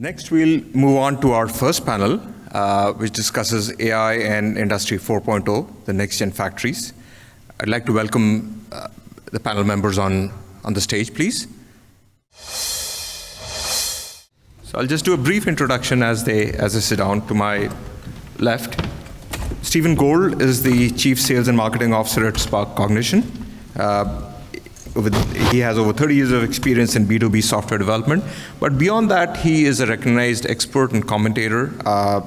Next, we'll move on to our first panel, which discusses AI and Industry 4.0, the next-gen factories. I'd like to welcome the panel members on the stage, please. So I'll just do a brief introduction as they sit down. To my left, Stephen Gold is the Chief Sales and Marketing Officer at SparkCognition. He has over 30 years of experience in B2B software development, but beyond that, he is a recognized expert and commentator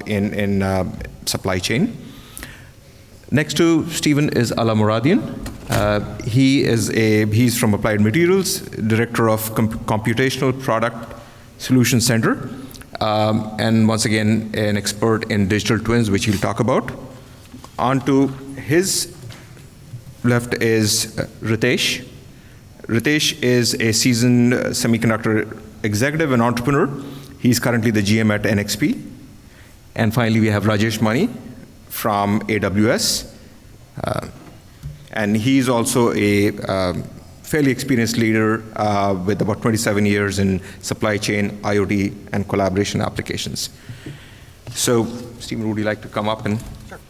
in supply chain. Next to Stephen is Moradian. He's from Applied Materials, Director of Computational Product Solution Center, and once again, an expert in digital twins, which he'll talk about. On to his left is Ritesh. Ritesh is a seasoned semiconductor executive and entrepreneur. He's currently the GM at NXP. And finally, we have Rajesh from AWS. And he's also a fairly experienced leader with about 27 years in supply chain, IoT, and collaboration applications. So, Stephen, would you like to come up and? Sure.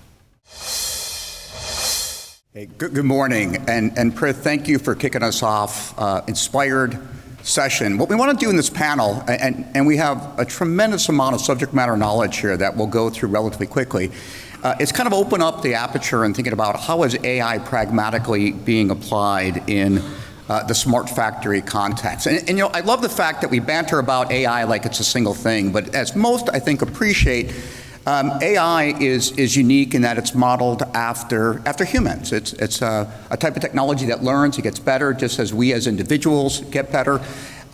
Hey, good morning, and Prith, thank you for kicking us off. Inspired session. What we want to do in this panel, and we have a tremendous amount of subject matter knowledge here that we'll go through relatively quickly, is kind of open up the aperture and thinking about how is AI pragmatically being applied in the smart factory context. And you know, I love the fact that we banter about AI like it's a single thing, but as most, I think, appreciate, AI is unique in that it's modeled after humans. It's a type of technology that learns, it gets better, just as we as individuals get better.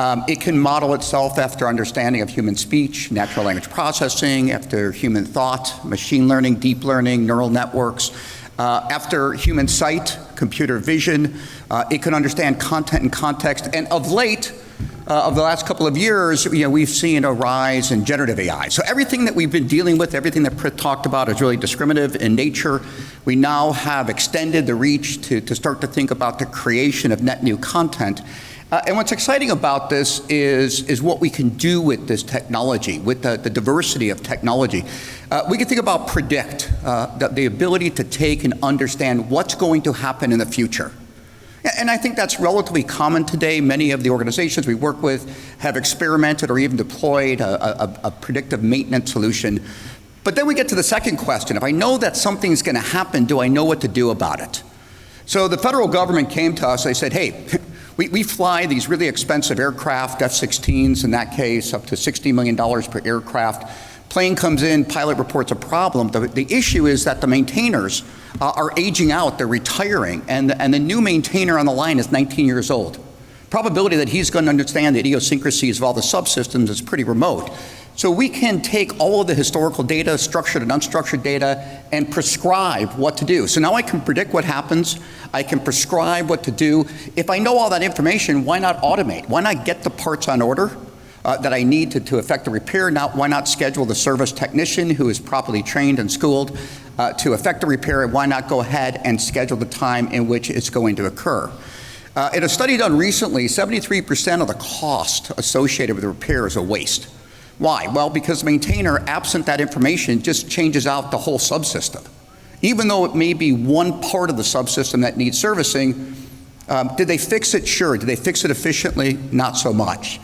It can model itself after understanding of human speech, natural language processing, after human thought, machine learning, deep learning, neural networks. After human sight, computer vision, it can understand content and context. And of late, of the last couple of years, we've seen a rise in generative AI. So everything that we've been dealing with, everything that Prith talked about is really discriminative in nature. We now have extended the reach to start to think about the creation of net new content. And what's exciting about this is what we can do with this technology, with the diversity of technology. We can think about predict, the ability to take and understand what's going to happen in the future. And I think that's relatively common today. Many of the organizations we work with have experimented or even deployed a predictive maintenance solution. But then we get to the second question. If I know that something's going to happen, do I know what to do about it? So the federal government came to us, they said, hey, we fly these really expensive aircraft, F-16s in that case, up to $60 million per aircraft. Plane comes in, pilot reports a problem. The issue is that the maintainers are aging out, they're retiring, and the new maintainer on the line is 19 years old. Probability that he's going to understand the idiosyncrasies of all the subsystems is pretty remote. So we can take all of the historical data, structured and unstructured data, and prescribe what to do. So now I can predict what happens. I can prescribe what to do. If I know all that information, why not automate? Why not get the parts on order that I need to effect a repair? Now, why not schedule the service technician who is properly trained and schooled to effect a repair? And why not go ahead and schedule the time in which it's going to occur? In a study done recently, 73% of the cost associated with the repair is a waste. Why? Well, because the maintainer, absent that information, just changes out the whole subsystem. Even though it may be one part of the subsystem that needs servicing, did they fix it? Sure. Did they fix it efficiently? Not so much.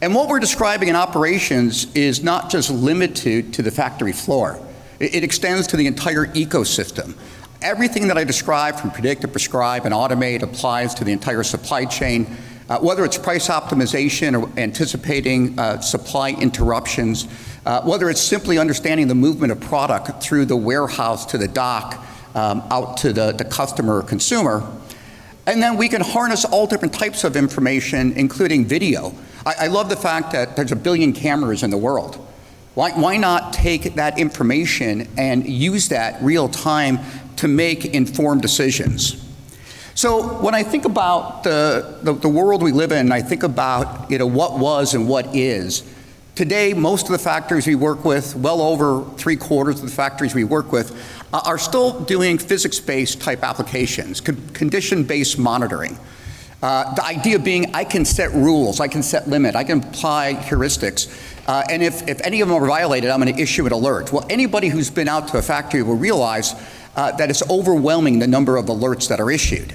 And what we're describing in operations is not just limited to the factory floor. It extends to the entire ecosystem. Everything that I described, from predict to prescribe and automate, applies to the entire supply chain. Whether it's price optimization or anticipating supply interruptions, whether it's simply understanding the movement of product through the warehouse to the dock, out to the customer or consumer. And then we can harness all different types of information, including video. I love the fact that there's 1 billion cameras in the world. Why not take that information and use that real time to make informed decisions? So when I think about the world we live in, I think about what was and what is. Today, most of the factories we work with, well over 3/4 of the factories we work with, are still doing physics-based type applications, condition-based monitoring. The idea being I can set rules, I can set limit, I can apply heuristics. And if any of them are violated, I'm going to issue an alert. Well, anybody who's been out to a factory will realize that it's overwhelming the number of alerts that are issued.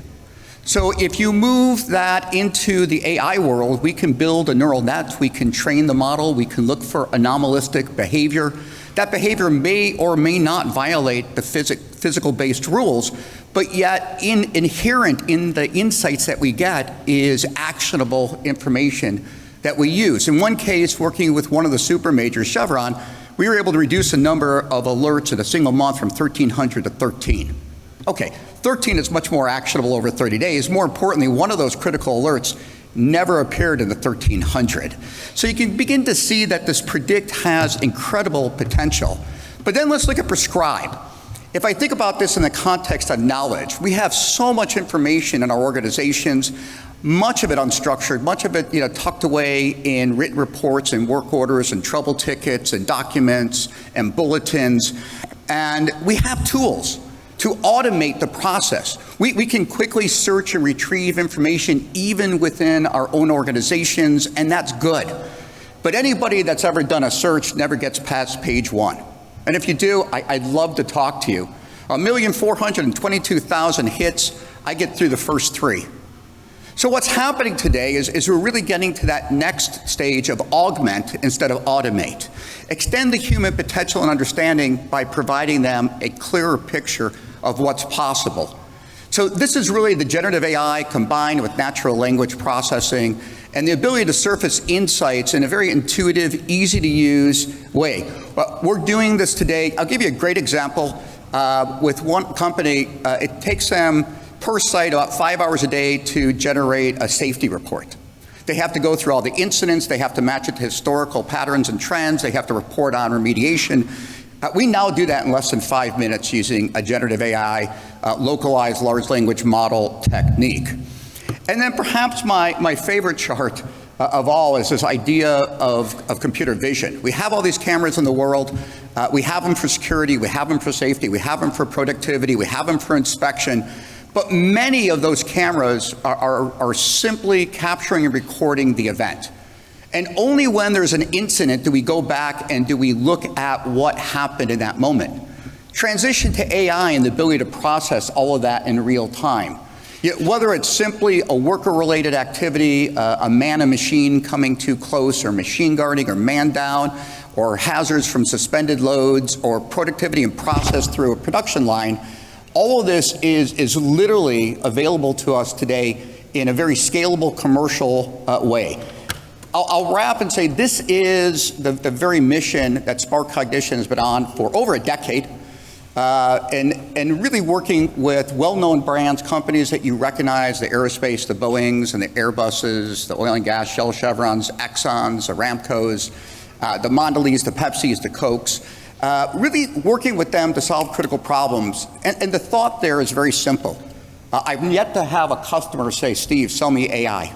So if you move that into the AI world, we can build a neural net, we can train the model, we can look for anomalistic behavior. That behavior may or may not violate the physical-based rules, but yet inherent in the insights that we get is actionable information that we use. In one case, working with one of the super majors, Chevron, we were able to reduce the number of alerts in a single month from 1,300 to 13. Okay, 13 is much more actionable over 30 days. More importantly, one of those critical alerts never appeared in the 1,300. So you can begin to see that this predict has incredible potential. But then let's look at prescribe. If I think about this in the context of knowledge, we have so much information in our organizations, much of it unstructured, much of it tucked away in written reports and work orders and trouble tickets and documents and bulletins. And we have tools to automate the process. We can quickly search and retrieve information even within our own organizations, and that's good. But anybody that's ever done a search never gets past page 1. And if you do, I'd love to talk to you. 1,422,000 hits, I get through the first 3. So what's happening today is we're really getting to that next stage of augment instead of automate. Extend the human potential and understanding by providing them a clearer picture of what's possible. So this is really the generative AI combined with natural language processing and the ability to surface insights in a very intuitive, easy to use way. Well, we're doing this today. I'll give you a great example. With one company, it takes them per site about 5 hours a day to generate a safety report. They have to go through all the incidents, they have to match it to historical patterns and trends, they have to report on remediation. We now do that in less than 5 minutes using a generative AI localized large language model technique. And then perhaps my favorite chart of all is this idea of computer vision. We have all these cameras in the world. We have them for security, we have them for safety, we have them for productivity, we have them for inspection. But many of those cameras are simply capturing and recording the event. And only when there's an incident do we go back and do we look at what happened in that moment. Transition to AI and the ability to process all of that in real time. Yet whether it's simply a worker-related activity, a man and machine coming too close, or machine guarding, or man down, or hazards from suspended loads, or productivity and process through a production line, all of this is literally available to us today in a very scalable commercial way. I'll wrap and say this is the very mission that SparkCognition has been on for over a decade, and really working with well-known brands, companies that you recognize, the aerospace, the Boeings and the Airbuses, the oil and gas, Shell, Chevrons, Exxons, the Aramcos, the Mondelez, the Pepsis, the Cokes, really working with them to solve critical problems. And the thought there is very simple. I've yet to have a customer say, Steve, sell me AI.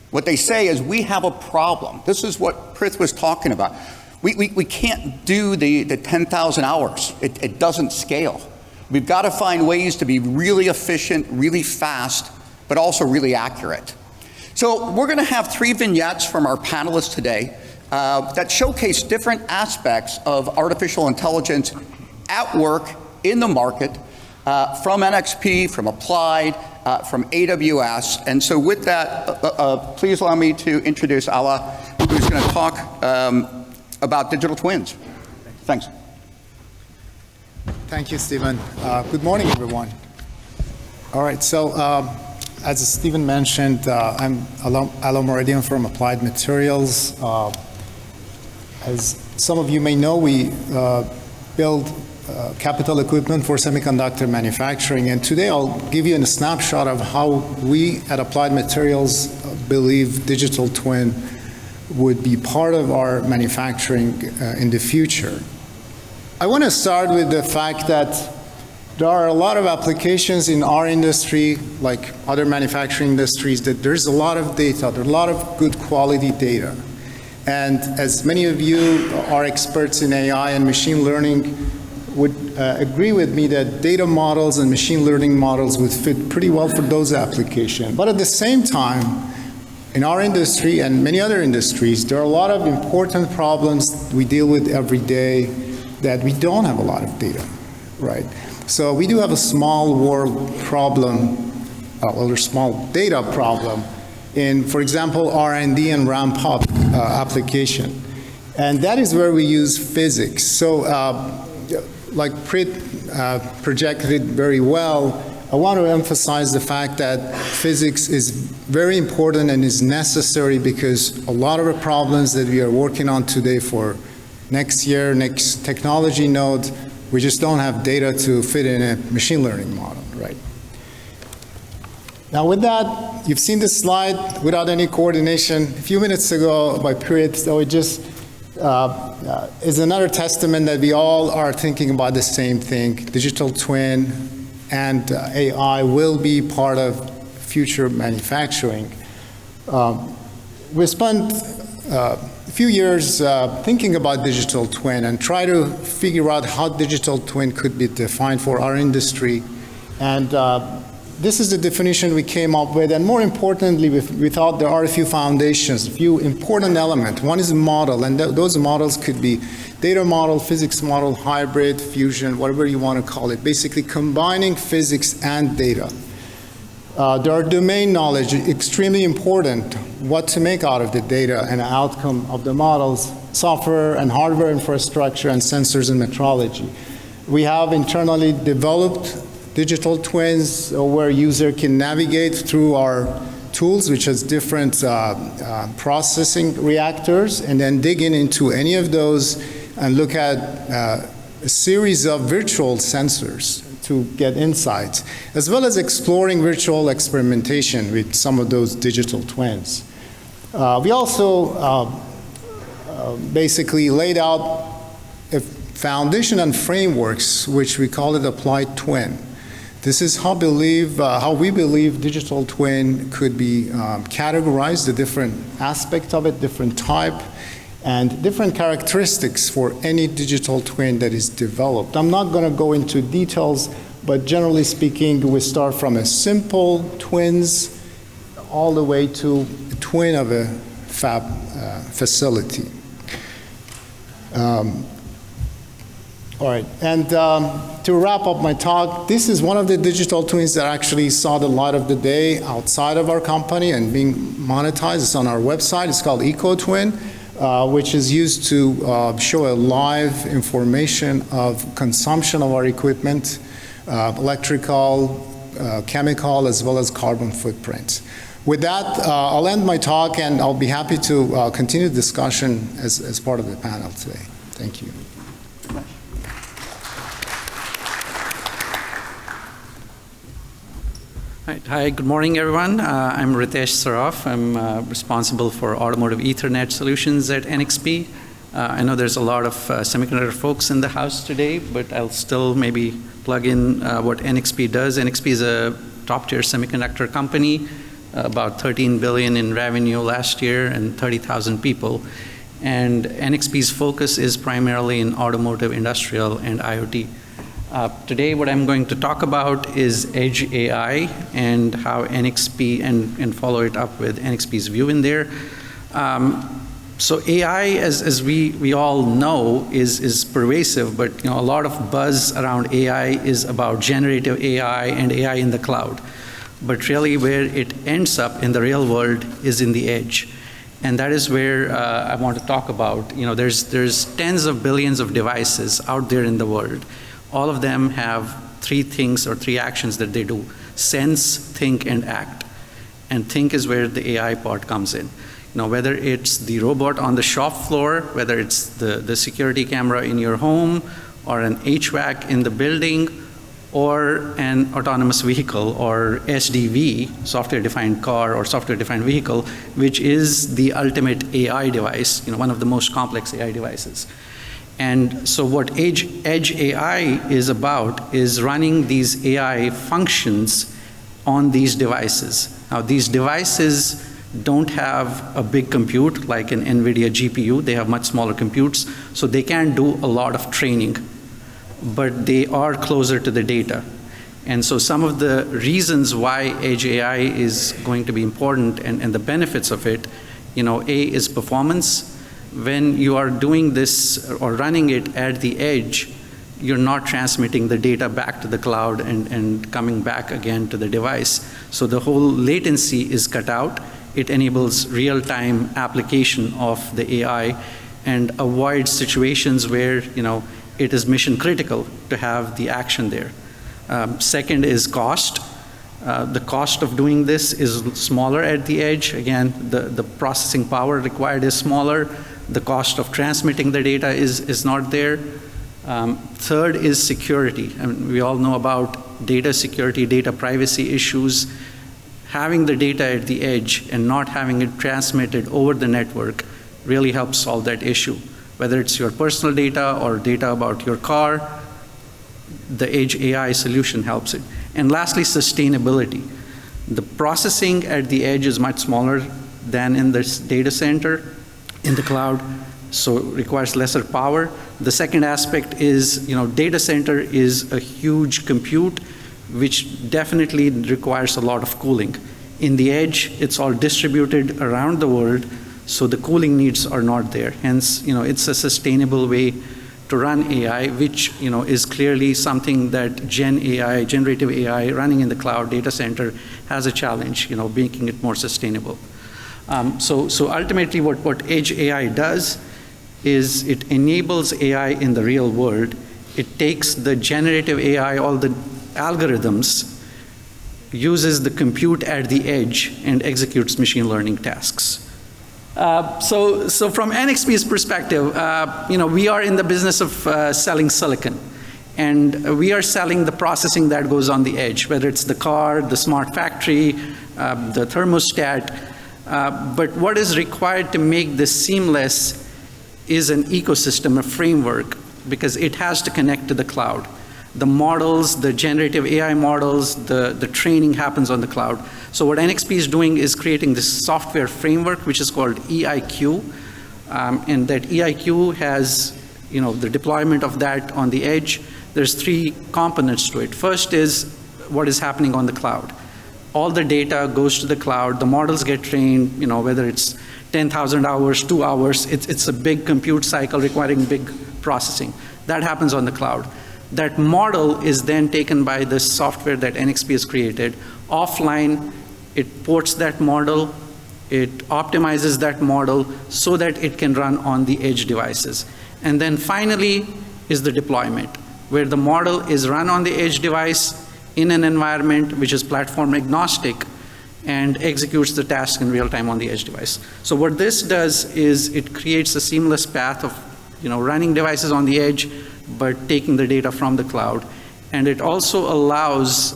What they say is, we have a problem. This is what Prith was talking about. We can't do the 10,000 hours. It doesn't scale. We've got to find ways to be really efficient, really fast, but also really accurate. So we're going to have 3 vignettes from our panelists today that showcase different aspects of artificial intelligence at work in the market, from NXP, from Applied, from AWS. And so with that, please allow me to introduce Ala, who's going to talk about digital twins. Thanks. Thank you, Stephen. Good morning, everyone. All right, so as Stephen mentioned, I'm Ala Moradian from Applied Materials. As some of you may know, we build capital equipment for semiconductor manufacturing, and today I'll give you a snapshot of how we at Applied Materials believe digital twin would be part of our manufacturing in the future. I want to start with the fact that there are a lot of applications in our industry, like other manufacturing industries, that there's a lot of data, there's a lot of good quality data. And as many of you are experts in AI and machine learning, would agree with me that data models and machine learning models would fit pretty well for those applications. But at the same time, in our industry and many other industries, there are a lot of important problems we deal with every day that we don't have a lot of data, right? So we do have a small world problem, or a small data problem in, for example, R&D and ramp-up application. And that is where we use physics. So like Prit projected very well, I want to emphasize the fact that physics is very important and is necessary because a lot of the problems that we are working on today for next year, next technology node, we just don't have data to fit in a machine learning model, right? Now with that, you've seen this slide without any coordination a few minutes ago by Prit, so it just is another testament that we all are thinking about the same thing. Digital twin and AI will be part of future manufacturing. We spent a few years thinking about digital twin and try to figure out how digital twin could be defined for our industry. And this is the definition we came up with. And more importantly, we thought there are a few foundations, a few important elements. One is a model, and those models could be data model, physics model, hybrid, fusion, whatever you want to call it, basically combining physics and data. There are domain knowledge, extremely important, what to make out of the data and outcome of the models, software and hardware infrastructure, and sensors and metrology. We have internally developed digital twins where user can navigate through our tools, which has different processing reactors, and then dig into any of those and look at a series of virtual sensors to get insights, as well as exploring virtual experimentation with some of those digital twins. We also basically laid out a foundation and frameworks, which we call it applied twin. This is how we believe digital twin could be categorized, the different aspects of it, different type, and different characteristics for any digital twin that is developed. I'm not going to go into details, but generally speaking, we start from a simple twins all the way to a twin of a fab facility. All right, and to wrap up my talk, this is one of the digital twins that actually saw the light of the day outside of our company and being monetized. It's on our website. It's called EcoTwin, which is used to show a live information of consumption of our equipment, electrical, chemical, as well as carbon footprint. With that, I'll end my talk, and I'll be happy to continue the discussion as part of the panel today. Thank you. Right. Hi, good morning, everyone. I'm Ritesh Saraf. I'm responsible for automotive Ethernet solutions at NXP. I know there's a lot of semiconductor folks in the house today, but I'll still maybe plug in what NXP does. NXP is a top-tier semiconductor company, about $13 billion in revenue last year and 30,000 people. And NXP's focus is primarily in automotive, industrial, and IoT. Today, what I'm going to talk about is Edge AI and how NXP, and follow it up with NXP's view in there. So AI, as we all know, is pervasive, but a lot of buzz around AI is about generative AI and AI in the cloud. But really where it ends up in the real world is in the edge. And that is where I want to talk about. There's tens of billions of devices out there in the world. All of them have three things or three actions that they do: sense, think, and act. And think is where the AI part comes in. Whether it's the robot on the shop floor, whether it's the security camera in your home, or an HVAC in the building, or an autonomous vehicle, or SDV, software-defined car or software-defined vehicle, which is the ultimate AI device, one of the most complex AI devices. And so what Edge AI is about is running these AI functions on these devices. Now, these devices don't have a big compute like an NVIDIA GPU. They have much smaller computes, so they can't do a lot of training, but they are closer to the data. And so some of the reasons why edge AI is going to be important and the benefits of it, A is performance. When you are doing this or running it at the edge, you're not transmitting the data back to the cloud and coming back again to the device. So the whole latency is cut out. It enables real-time application of the AI and avoids situations where, it is mission critical to have the action there. Second is cost. The cost of doing this is smaller at the edge. Again, the processing power required is smaller. The cost of transmitting the data is not there. Third is security. I mean, we all know about data security, data privacy issues. Having the data at the edge and not having it transmitted over the network really helps solve that issue. Whether it's your personal data or data about your car, the edge AI solution helps it. And lastly, sustainability. The processing at the edge is much smaller than in the data center, in the cloud, so it requires lesser power. The second aspect is, data center is a huge compute, which definitely requires a lot of cooling. In the edge, it's all distributed around the world, so the cooling needs are not there. Hence, it's a sustainable way to run AI, which is clearly something that generative AI running in the cloud data center has a challenge, making it more sustainable. So ultimately what edge AI does is it enables AI in the real world. It takes the generative AI, all the algorithms, uses the compute at the edge and executes machine learning tasks. So from NXP's perspective, we are in the business of selling silicon. And we are selling the processing that goes on the edge, whether it's the car, the smart factory, the thermostat. But what is required to make this seamless is an ecosystem, a framework, because it has to connect to the cloud. The models, the generative AI models, the training happens on the cloud. So what NXP is doing is creating this software framework, which is called EIQ. And that EIQ has, the deployment of that on the edge. There's three components to it. First is what is happening on the cloud. All the data goes to the cloud. The models get trained, whether it's 10,000 hours, 2 hours. It's a big compute cycle requiring big processing. That happens on the cloud. That model is then taken by the software that NXP has created. Offline, it ports that model, it optimizes that model so that it can run on the edge devices. And then finally is the deployment, where the model is run on the edge device in an environment which is platform agnostic and executes the task in real time on the edge device. So what this does is it creates a seamless path of running devices on the edge, but taking the data from the cloud. And it also allows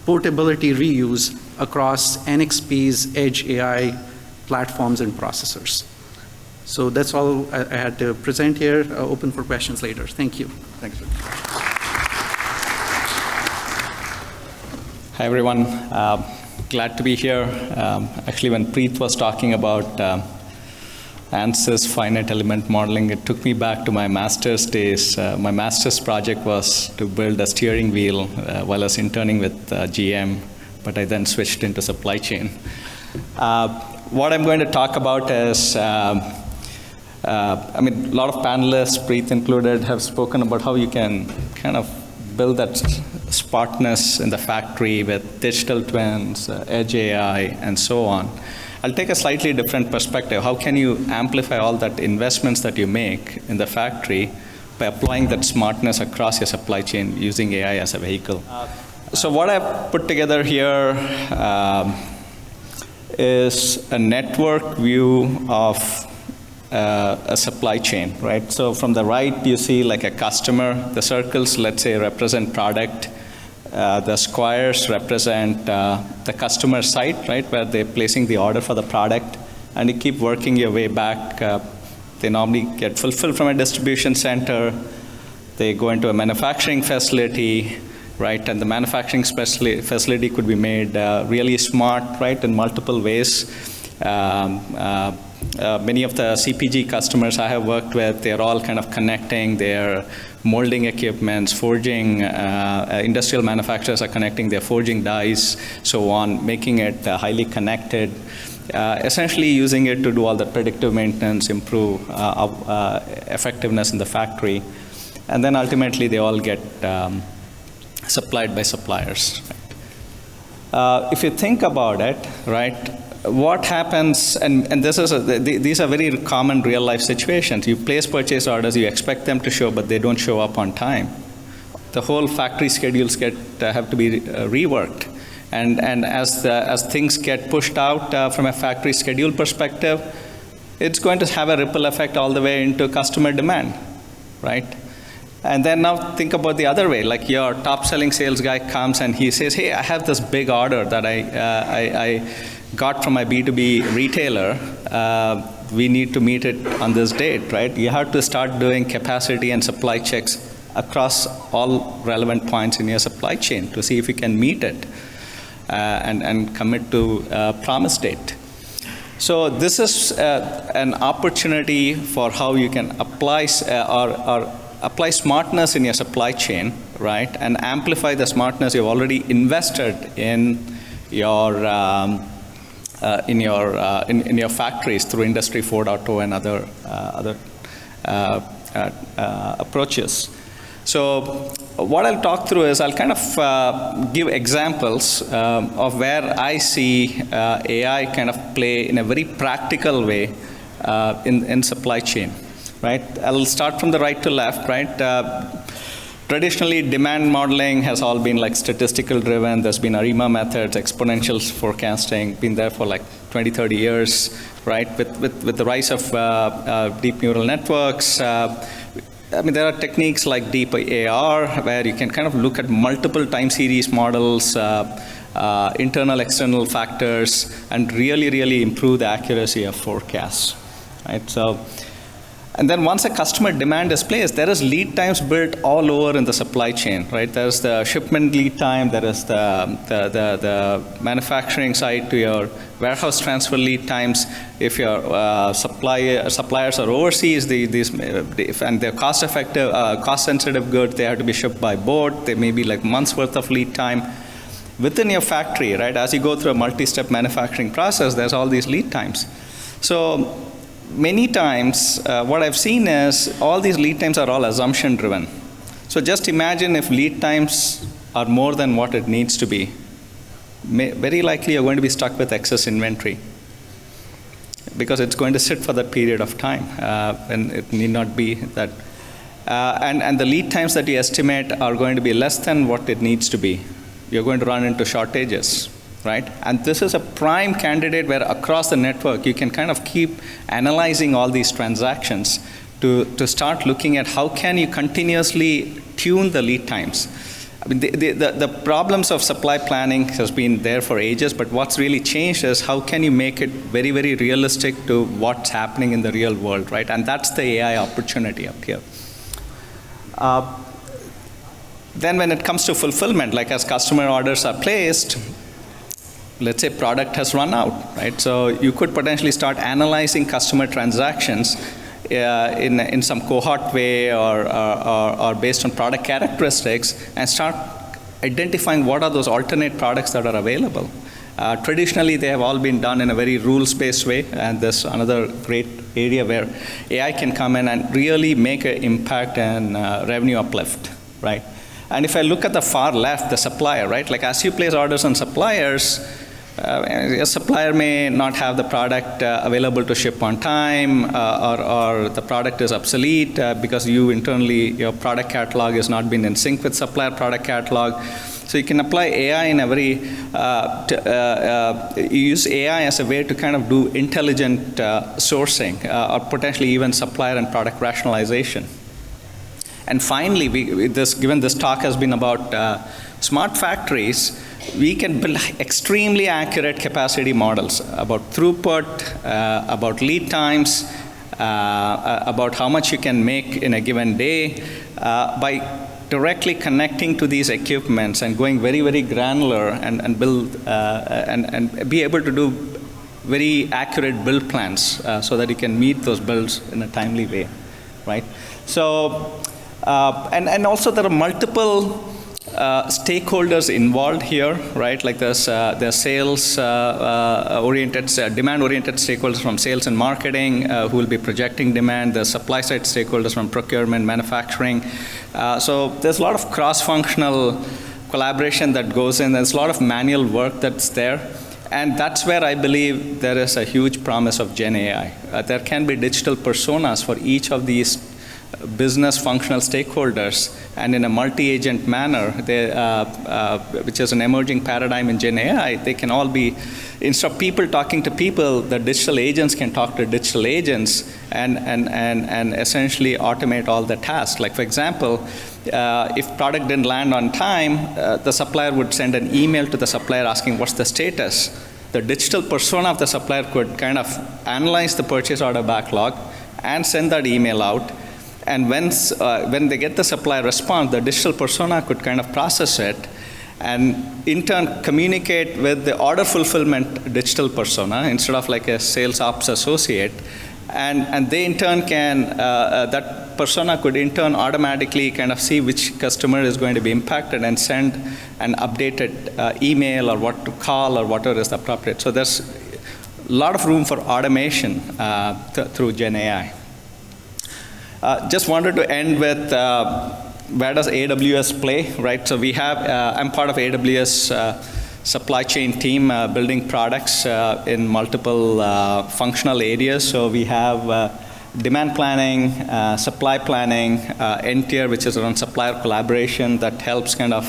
portability reuse across NXP's edge AI platforms and processors. So that's all I had to present here. Open for questions later. Thank you. Thanks. Hi, everyone. Glad to be here. Actually, when Preet was talking about ANSYS finite element modeling, it took me back to my master's days. My master's project was to build a steering wheel while I was interning with GM, but I then switched into supply chain. What I'm going to talk about is, a lot of panelists, Preet included, have spoken about how you can kind of build that smartness in the factory with digital twins, edge AI, and so on. I'll take a slightly different perspective. How can you amplify all that investments that you make in the factory by applying that smartness across your supply chain using AI as a vehicle? So what I've put together here is a network view of a supply chain, right? So from the right, you see like a customer. The circles, let's say, represent product. The squares represent the customer site, right, where they're placing the order for the product. And you keep working your way back. They normally get fulfilled from a distribution center. They go into a manufacturing facility, right? And the manufacturing facility could be made really smart, right, in multiple ways. Many of the CPG customers I have worked with, they're all kind of connecting their molding equipments, forging, industrial manufacturers are connecting their forging dies, so on, making it highly connected, essentially using it to do all the predictive maintenance, improve effectiveness in the factory. And then ultimately they all get supplied by suppliers. If you think about it, right, what happens, and these are very common real life situations. You place purchase orders, you expect them to show, but they don't show up on time. The whole factory schedules have to be reworked. And as things get pushed out from a factory schedule perspective, it's going to have a ripple effect all the way into customer demand, right? And then now think about the other way, like your top selling sales guy comes and he says, hey, I have this big order that I got from my B2B retailer. We need to meet it on this date, right? You have to start doing capacity and supply checks across all relevant points in your supply chain to see if you can meet it and commit to promise date. So this is an opportunity for how you can apply apply smartness in your supply chain, right, and amplify the smartness you've already invested in your factories through Industry 4.0 and other approaches. So what I'll talk through is I'll kind of give examples of where I see AI kind of play in a very practical way in supply chain. Right? I'll start from the right to left, right? Traditionally, demand modeling has all been like statistical driven. There's been ARIMA methods, exponential forecasting, been there for like 20, 30 years, right? With the rise of deep neural networks, I mean, there are techniques like deep AR where you can kind of look at multiple time series models, internal, external factors, and really improve the accuracy of forecasts, right? So. And then once a customer demand is placed, there is lead times built all over in the supply chain, right? There's the shipment lead time, there is the manufacturing side to your warehouse transfer lead times. If your suppliers are overseas, and they're cost-effective, cost-sensitive goods, they have to be shipped by boat. They may be like months worth of lead time. Within your factory, right, as you go through a multi-step manufacturing process, there's all these lead times. So many times, what I've seen is all these lead times are all assumption driven. So just imagine if lead times are more than what it needs to be. Very likely you're going to be stuck with excess inventory because it's going to sit for that period of time and it need not be that. And the lead times that you estimate are going to be less than what it needs to be. You're going to run into shortages. Right? And this is a prime candidate where across the network you can kind of keep analyzing all these transactions to start looking at how can you continuously tune the lead times. I mean, the problems of supply planning has been there for ages, but what's really changed is how can you make it very, very realistic to what's happening in the real world, right? And that's the AI opportunity up here. Then when it comes to fulfillment, like as customer orders are placed, let's say product has run out, right? So you could potentially start analyzing customer transactions in some cohort way or based on product characteristics and start identifying what are those alternate products that are available. Traditionally, they have all been done in a very rules-based way, and there's another great area where AI can come in and really make an impact and revenue uplift, right? And if I look at the far left, the supplier, right? Like as you place orders on suppliers, a supplier may not have the product available to ship on time, or the product is obsolete because you internally, your product catalog has not been in sync with supplier product catalog. So you can apply AI in a very, you use AI as a way to kind of do intelligent sourcing or potentially even supplier and product rationalization. And finally, given this talk has been about smart factories, we can build extremely accurate capacity models about throughput, about lead times, about how much you can make in a given day by directly connecting to these equipments and going very, very granular and build and be able to do very accurate build plans so that you can meet those builds in a timely way, right? So And also there are multiple stakeholders involved here, right? Like there's sales oriented, demand-oriented stakeholders from sales and marketing who will be projecting demand. There's supply-side stakeholders from procurement, manufacturing. So there's a lot of cross-functional collaboration that goes in. There's a lot of manual work that's there. And that's where I believe there is a huge promise of Gen AI. There can be digital personas for each of these business functional stakeholders, and in a multi-agent manner, which is an emerging paradigm in Gen AI, they can all be, instead of people talking to people, the digital agents can talk to digital agents and essentially automate all the tasks. Like for example, if product didn't land on time, the supplier would send an email to the supplier asking what's the status. The digital persona of the supplier could kind of analyze the purchase order backlog and send that email out. And when they get the supplier response, the digital persona could kind of process it and in turn communicate with the order fulfillment digital persona instead of like a sales ops associate. And they in turn can, that persona could in turn automatically kind of see which customer is going to be impacted and send an updated email or what to call or whatever is appropriate. So there's a lot of room for automation through Gen AI. Just wanted to end with where does AWS play, right? So we have, I'm part of AWS supply chain team building products in multiple functional areas. So we have demand planning, supply planning, N-tier, which is around supplier collaboration that helps kind of,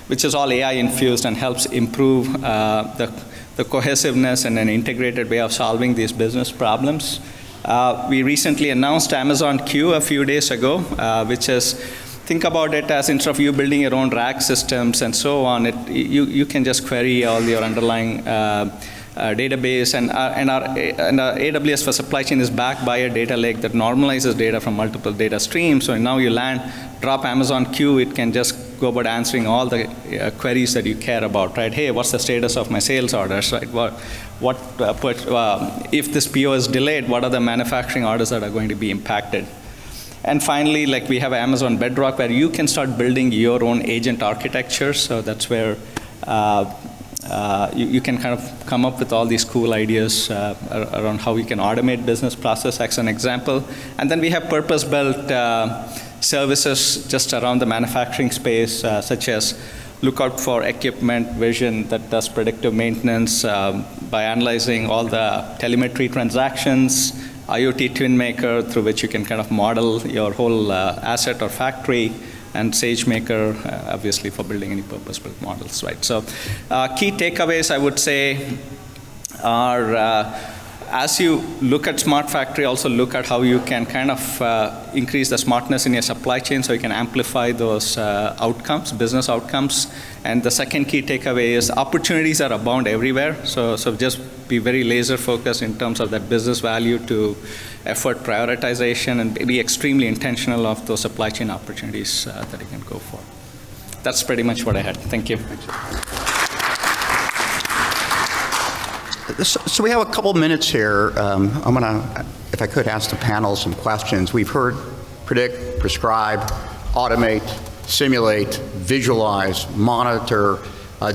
which is all AI infused and helps improve the cohesiveness and an integrated way of solving these business problems. We recently announced Amazon Q a few days ago, which is, think about it as instead of you building your own rack systems and so on, you can just query all your underlying database. And our AWS for supply chain is backed by a data lake that normalizes data from multiple data streams. So now you drop Amazon Q, it can just go about answering all the queries that you care about, right? Hey, what's the status of my sales orders, right? If this PO is delayed, what are the manufacturing orders that are going to be impacted? And finally, like we have Amazon Bedrock, where you can start building your own agent architecture. So that's where you can kind of come up with all these cool ideas around how you can automate business process, as an example. And then we have purpose-built services just around the manufacturing space, such as look out for equipment vision that does predictive maintenance by analyzing all the telemetry transactions, IoT Twin Maker, through which you can kind of model your whole asset or factory, and SageMaker, obviously, for building any purpose-built models, right? So key takeaways, I would say, are as you look at smart factory, also look at how you can kind of increase the smartness in your supply chain so you can amplify those outcomes, business outcomes. And the second key takeaway is opportunities are abound everywhere. So just be very laser focused in terms of that business value to effort prioritization, and be extremely intentional of those supply chain opportunities that you can go for. That's pretty much what I had. Thank you. So we have a couple minutes here. I'm going to, if I could, ask the panel some questions. We've heard predict, prescribe, automate, simulate, visualize, monitor,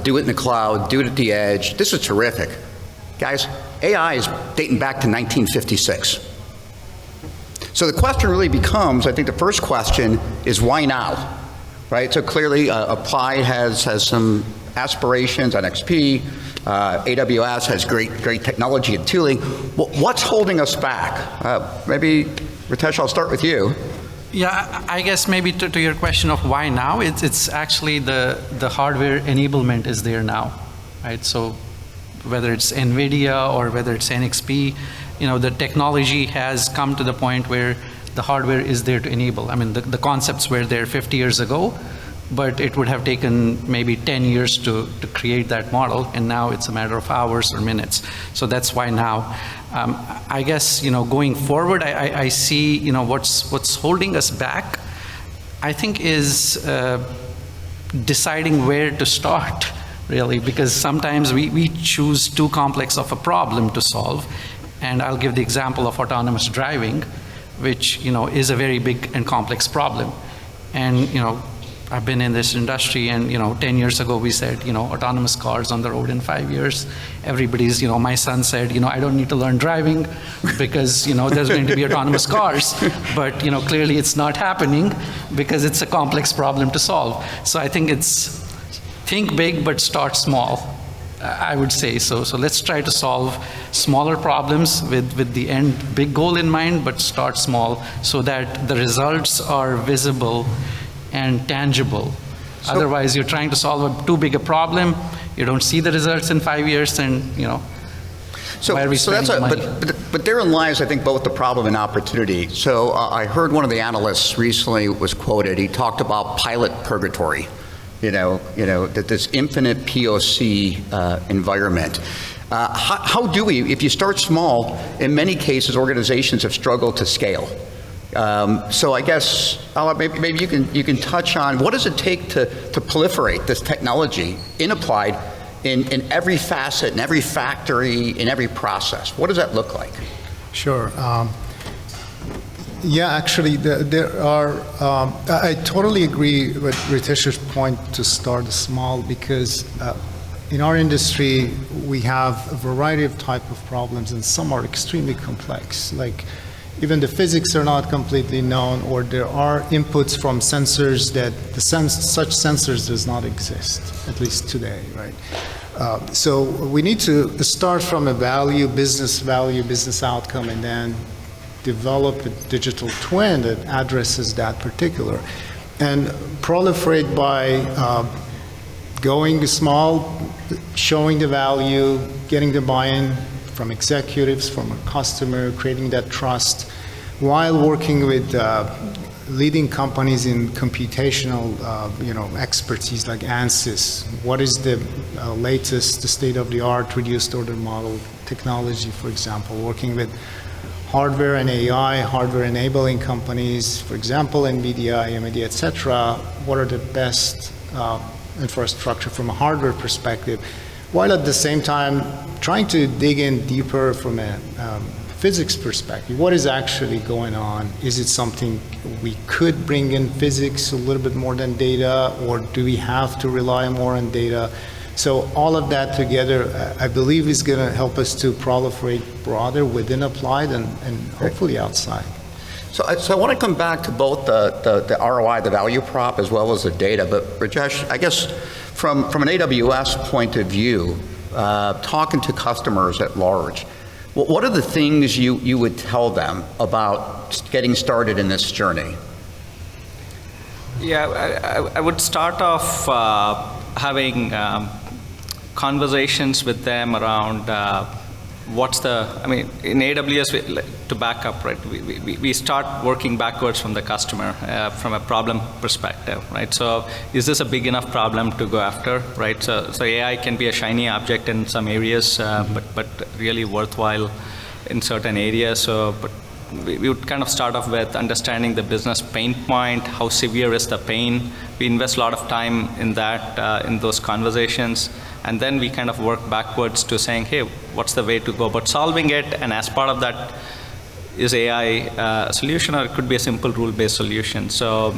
do it in the cloud, do it at the edge. This is terrific. Guys, AI is dating back to 1956. So the question really becomes, I think the first question is why now, right? So clearly Applied has some aspirations on XP. AWS has great technology and tooling. Well, what's holding us back? Maybe, Ritesh, I'll start with you. Yeah, I guess maybe to your question of why now, it's actually the hardware enablement is there now, right? So whether it's NVIDIA or whether it's NXP, the technology has come to the point where the hardware is there to enable. I mean, the concepts were there 50 years ago, but it would have taken maybe 10 years to create that model, and now it's a matter of hours or minutes. So that's why now. I guess, going forward, I see, what's holding us back, I think, is deciding where to start, really, because sometimes we choose too complex of a problem to solve. And I'll give the example of autonomous driving, which, is a very big and complex problem. And, I've been in this industry, and 10 years ago we said, autonomous cars on the road in 5 years. Everybody's, my son said, I don't need to learn driving because, there's going to be autonomous cars. But, clearly it's not happening because it's a complex problem to solve. So I think it's think big but start small, I would say. So let's try to solve smaller problems with the end big goal in mind, but start small so that the results are visible and tangible. Otherwise, you're trying to solve too big a problem, you don't see the results in 5 years, and why are we spending money? But therein lies, I think, both the problem and opportunity. So I heard one of the analysts recently was quoted. He talked about pilot purgatory. That this infinite POC environment. How do we, if you start small, in many cases organizations have struggled to scale. So I guess, maybe you can touch on what does it take to proliferate this technology in applied in every facet, in every factory, in every process. What does that look like? Sure. Yeah, actually, there are, I totally agree with Ritesh's point to start small, because in our industry, we have a variety of type of problems, and some are extremely complex. Like, even the physics are not completely known, or there are inputs from sensors that such sensors does not exist, at least today, right? So we need to start from a business outcome, and then develop a digital twin that addresses that particular, and proliferate by going small, showing the value, getting the buy-in from executives, from a customer, creating that trust, while working with leading companies in computational expertise like ANSYS. What is the latest, the state-of-the-art reduced order model technology, for example, working with hardware and AI, hardware enabling companies, for example, NVIDIA, AMD, et cetera. What are the best infrastructure from a hardware perspective, while at the same time trying to dig in deeper from a physics perspective. What is actually going on? Is it something we could bring in physics a little bit more than data, or do we have to rely more on data? So all of that together, I believe, is going to help us to proliferate broader within applied and hopefully outside. So I want to come back to both the ROI, the value prop, as well as the data. But Rajesh, I guess from an AWS point of view, talking to customers at large, what are the things you would tell them about getting started in this journey? Yeah, I would start off having conversations with them around in AWS, to back up, right, we start working backwards from the customer, from a problem perspective, right? So is this a big enough problem to go after, right? So AI can be a shiny object in some areas, but really worthwhile in certain areas. So, but we would kind of start off with understanding the business pain point, how severe is the pain. We invest a lot of time in that, in those conversations. And then we kind of work backwards to saying, hey, what's the way to go about solving it? And as part of that is AI a solution, or it could be a simple rule-based solution. So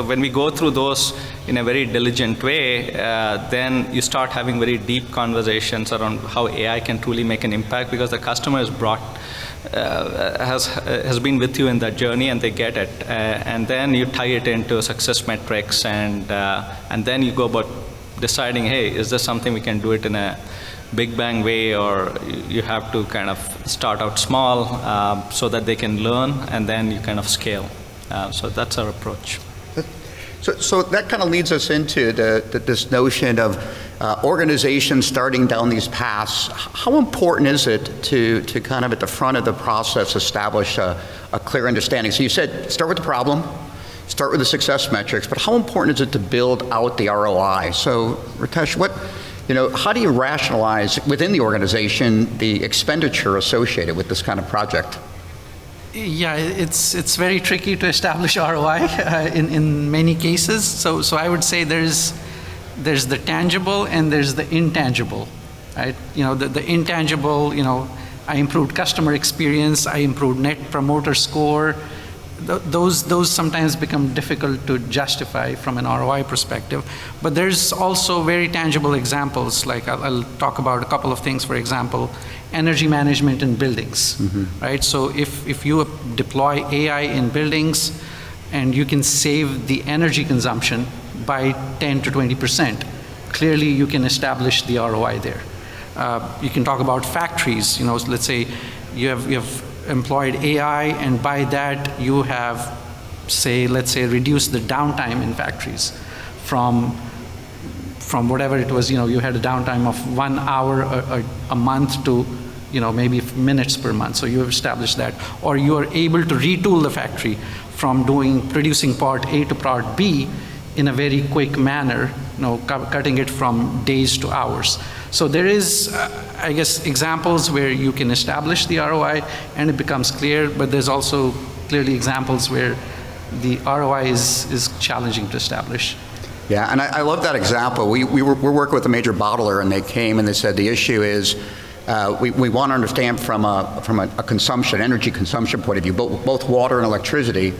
when we go through those in a very diligent way, then you start having very deep conversations around how AI can truly make an impact, because the customer is brought, has been with you in that journey, and they get it. And then you tie it into success metrics, and then you go about deciding, hey, is this something we can do it in a big bang way, or you have to kind of start out small so that they can learn, and then you kind of scale. So that's our approach. So that kind of leads us into this notion of organizations starting down these paths. How important is it to kind of at the front of the process establish a clear understanding? So you said start with the problem, start with the success metrics, but how important is it to build out the ROI? So Ritesh, how do you rationalize within the organization the expenditure associated with this kind of project? Yeah, it's very tricky to establish ROI in many cases. So I would say there's the tangible and there's the intangible, right? The intangible, I improved customer experience, I improved net promoter score, those sometimes become difficult to justify from an ROI perspective. But there's also very tangible examples, like I'll talk about a couple of things. For example, energy management in buildings, right? So if you deploy AI in buildings and you can save the energy consumption by 10 to 20%, clearly you can establish the ROI there. You can talk about factories. Let's say you have employed AI, and by that you have, let's say, reduced the downtime in factories from whatever it was. You had a downtime of 1 hour a month to maybe minutes per month. So you have established that, or you are able to retool the factory from producing part A to part B in a very quick manner, cutting it from days to hours. So there is, I guess, examples where you can establish the ROI and it becomes clear, but there's also clearly examples where the ROI is challenging to establish. Yeah, and I love that example. We're working with a major bottler, and they came and they said the issue is we want to understand from a consumption, energy consumption point of view, both water and electricity,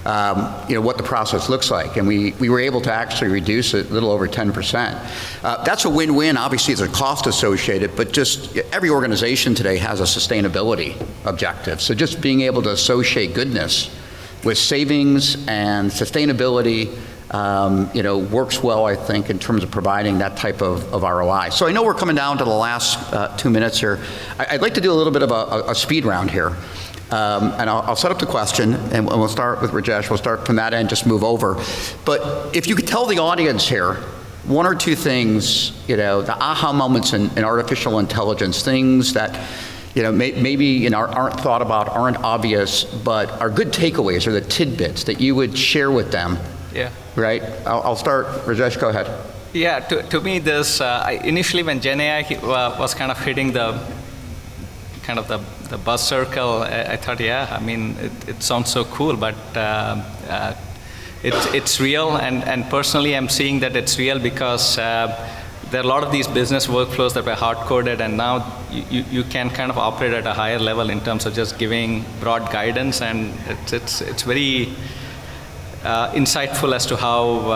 what the process looks like. And we were able to actually reduce it a little over 10%. That's a win-win. Obviously, there's a cost associated, but just every organization today has a sustainability objective. So just being able to associate goodness with savings and sustainability works well, I think, in terms of providing that type of ROI. So I know we're coming down to the last 2 minutes here. I'd like to do a little bit of a speed round here. And I'll set up the question, and we'll start with Rajesh. We'll start from that end, just move over. But if you could tell the audience here one or two things, the aha moments in artificial intelligence, things that maybe aren't thought about, aren't obvious, but are good takeaways or the tidbits that you would share with them. Yeah. Right? I'll start. Rajesh, go ahead. Yeah, to me, this initially when Gen AI was kind of hitting the buzz circle, I thought, it sounds so cool, but it's real, and personally I'm seeing that it's real because there are a lot of these business workflows that were hard-coded, and now you can kind of operate at a higher level in terms of just giving broad guidance, and it's very insightful as to how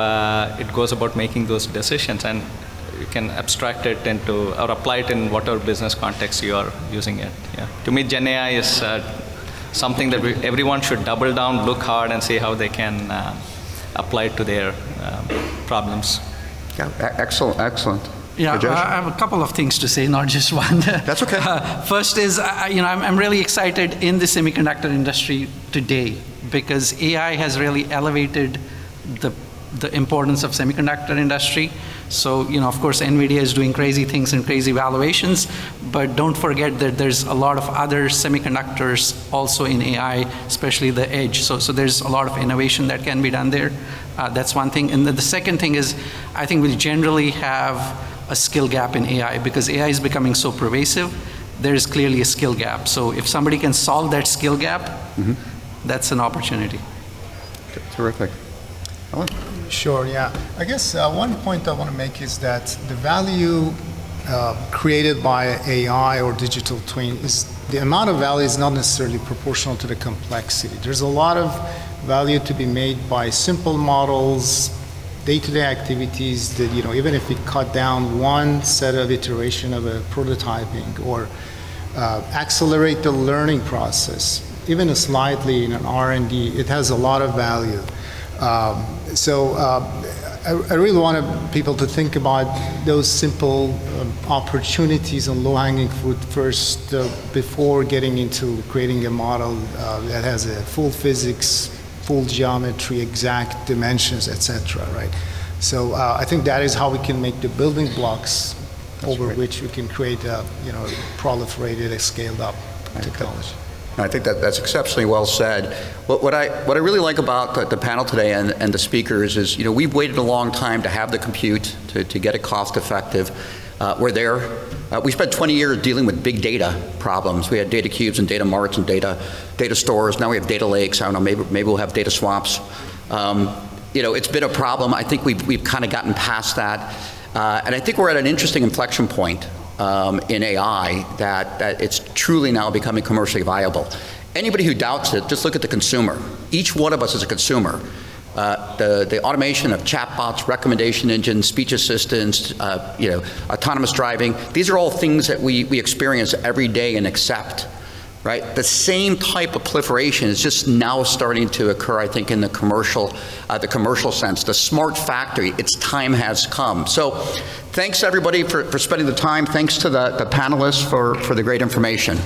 it goes about making those decisions, and you can abstract it into or apply it in whatever business context you are using it. Yeah. To me, Gen AI is something that everyone should double down, look hard, and see how they can apply it to their problems. Yeah, excellent. Yeah, I have a couple of things to say, not just one. That's okay. First is, I'm really excited in the semiconductor industry today because AI has really elevated the importance of semiconductor industry. So, of course, NVIDIA is doing crazy things and crazy valuations, but don't forget that there's a lot of other semiconductors also in AI, especially the edge. So there's a lot of innovation that can be done there. That's one thing. And the second thing is, I think we generally have a skill gap in AI because AI is becoming so pervasive. There is clearly a skill gap. So if somebody can solve that skill gap, that's an opportunity. Terrific. Alan? Sure, yeah. I guess one point I want to make is that the value created by AI or digital twin is the amount of value is not necessarily proportional to the complexity. There's a lot of value to be made by simple models, day-to-day activities that, even if we cut down one set of iteration of a prototyping or accelerate the learning process, even slightly in an R&D, it has a lot of value. I really want people to think about those simple opportunities and low-hanging fruit first before getting into creating a model that has a full physics, full geometry, exact dimensions, etc. Right? So I think that is how we can make the building blocks over which we can create a proliferated, scaled-up technology. I think that's exceptionally well said. What I really like about the panel today and the speakers is, we've waited a long time to have the compute to get it cost effective. We're there. We spent 20 years dealing with big data problems. We had data cubes and data marts and data stores. Now we have data lakes. I don't know, maybe we'll have data swamps. It's been a problem. I think we've kind of gotten past that. And I think we're at an interesting inflection point in AI that it's truly now becoming commercially viable. Anybody who doubts it, just look at the consumer. Each one of us is a consumer. The automation of chatbots, recommendation engines, speech assistants, autonomous driving, these are all things that we experience every day and accept, right? The same type of proliferation is just now starting to occur, I think, in the commercial sense. The smart factory, its time has come. So thanks everybody for spending the time. Thanks to the panelists for the great information.